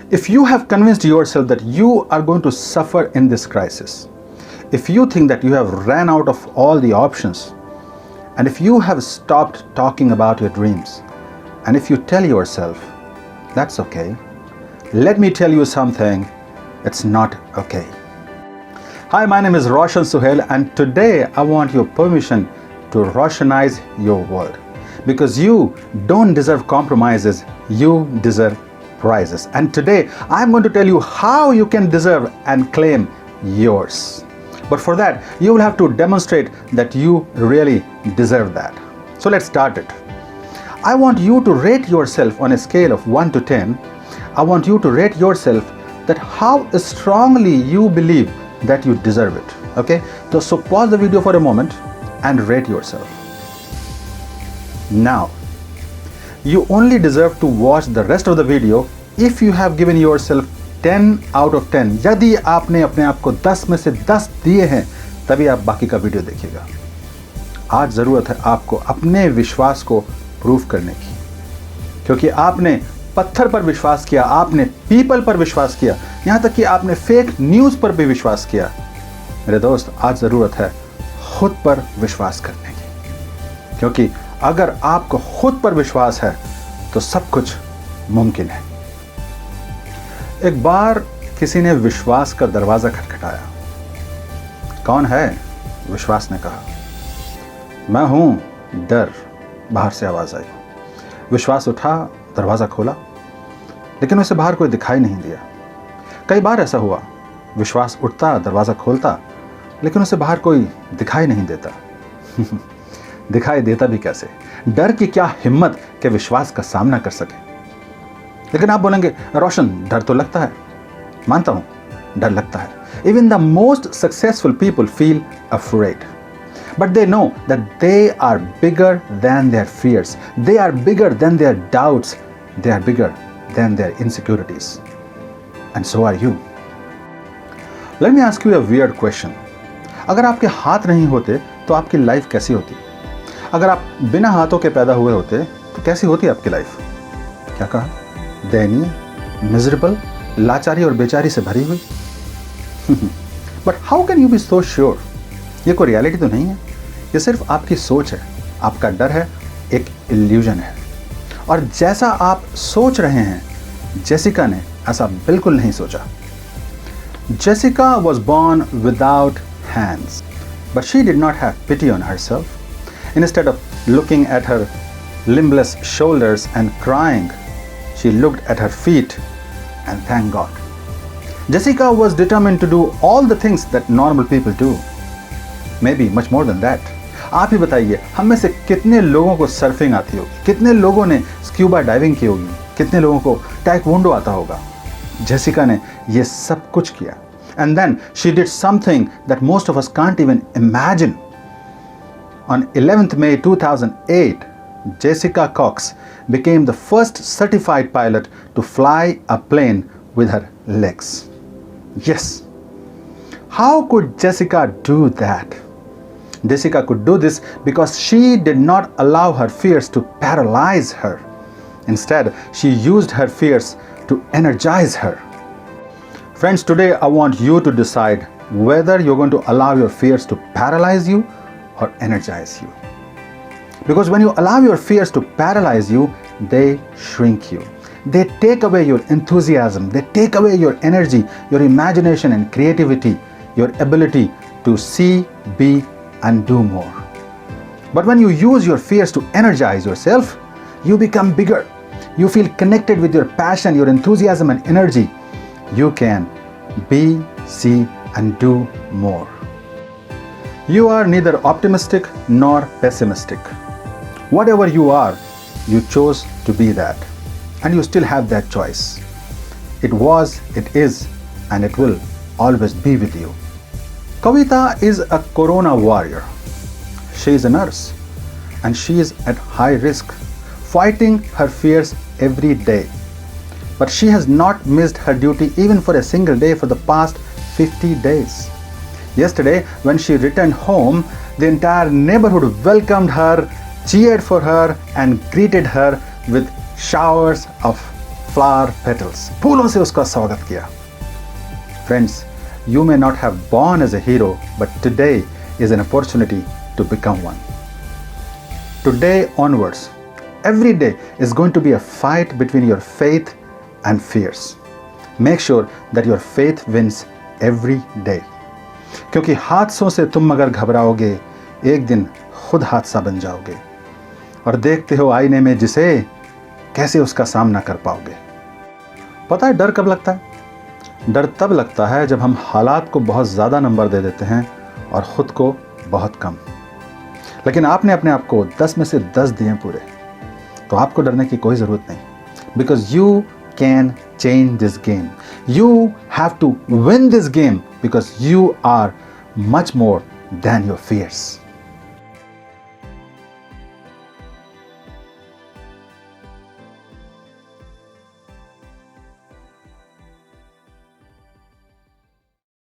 If you have convinced yourself that you are going to suffer in this crisis, if you think that you have ran out of all the options, and if you have stopped talking about your dreams, and if you tell yourself, that's okay, let me tell you something, it's not okay. Hi, my name is Roshan Suhail, and today I want your permission to Roshanize your world. Because you don't deserve compromises, you deserve prizes. And today I'm going to tell you how you can deserve and claim yours. But for that, you will have to demonstrate that you really deserve that. So let's start it. I want you to rate yourself on a scale of 1 to 10. I want you to rate yourself that how strongly you believe that you deserve it. Okay? So pause the video for a moment and rate yourself. Now, you only deserve to watch the rest of the video if you have given yourself 10 out of 10. यदि आपने अपने आप को 10 में से 10 दिए हैं, तभी आप बाकी का वीडियो देखिएगा. आज ज़रूरत है आपको अपने विश्वास को प्रूव करने की, क्योंकि आपने पत्थर पर विश्वास किया, आपने पीपल पर विश्वास किया, यहाँ तक कि आपने फेक न्यूज़ पर भी विश्वास किया. मेरे दोस्त, आज ज़रूरत है खुद पर विश्वास करने की, क्योंकि अगर आपको खुद पर विश्वास है तो सब कुछ मुमकिन है. एक बार किसी ने विश्वास का दरवाज़ा खटखटाया. कौन है? विश्वास ने कहा. मैं हूँ. डर. बाहर से आवाज़ आई. विश्वास उठा, दरवाज़ा खोला, लेकिन उसे बाहर कोई दिखाई नहीं दिया. कई बार ऐसा हुआ, विश्वास उठता, दरवाज़ा खोलता, लेकिन उसे बाहर कोई दिखाई नहीं देता. दिखाई देता भी कैसे? डर की क्या हिम्मत कि विश्वास का सामना कर सके. लेकिन आप बोलेंगे, रोशन, डर तो लगता है. मानता हूं, डर लगता है. Even the most successful people feel afraid, but they know that they are bigger than their fears, they are bigger than their doubts, they are bigger than their insecurities, and so are you. Let me ask you a weird question. अगर आपके हाथ नहीं होते तो आपकी life कैसी होती? अगर आप बिना हाथों के पैदा हुए होते तो कैसी होती आपकी लाइफ? क्या कहा? दयनीय, मिजरेबल, लाचारी और बेचारी से भरी हुई. But how can you be so sure? ये कोई रियलिटी तो नहीं है. ये सिर्फ आपकी सोच है, आपका डर है, एक इल्यूजन है. और जैसा आप सोच रहे हैं, जेसिका ने ऐसा बिल्कुल नहीं सोचा. Jessica was born without hands, but she did not have pity on herself. Instead of looking at her limbless shoulders and crying, she looked at her feet and thanked God. Jessica was determined to do all the things that normal people do, maybe much more than that. आप ही बताइए, हम में से कितने लोगों को surfing आती होगी, कितने लोगों ने स्क्यूबा डाइविंग की होगी, कितने लोगों को टाइक्वांडो आता होगा. जेसिका ने ये सब कुछ किया. And then she did something that most of us can't even imagine. On 11th May 2008, Jessica Cox became the first certified pilot to fly a plane with her legs. Yes. How could Jessica do that? Jessica could do this because she did not allow her fears to paralyze her. Instead, she used her fears to energize her. Friends, today I want you to decide whether you're going to allow your fears to paralyze you or energize you. Because when you allow your fears to paralyze you, they shrink you. They take away your enthusiasm, they take away your energy, your imagination and creativity, your ability to see, be and do more. But when you use your fears to energize yourself, you become bigger. You feel connected with your passion, your enthusiasm and energy. You can be, see and do more. You are neither optimistic nor pessimistic. Whatever you are, you chose to be that, and you still have that choice. It was, it is, and it will always be with you. Kavita is a corona warrior. She is a nurse, and she is at high risk, fighting her fears every day. But she has not missed her duty even for a single day for the past 50 days. Yesterday, when she returned home, the entire neighborhood welcomed her, cheered for her, and greeted her with showers of flower petals. फूलों से उसका स्वागत किया. Friends, you may not have born as a hero, but today is an opportunity to become one. Today onwards, every day is going to be a fight between your faith and fears. Make sure that your faith wins every day. क्योंकि हादसों से तुम अगर घबराओगे, एक दिन खुद हादसा बन जाओगे और देखते हो आईने में जिसे, कैसे उसका सामना कर पाओगे. पता है डर कब लगता है? डर तब लगता है जब हम हालात को बहुत ज़्यादा नंबर दे देते हैं और ख़ुद को बहुत कम. लेकिन आपने अपने आप को 10 में से 10 दिए पूरे, तो आपको डरने की कोई ज़रूरत नहीं. Because you can change this game. You have to win this game because you are much more than your fears.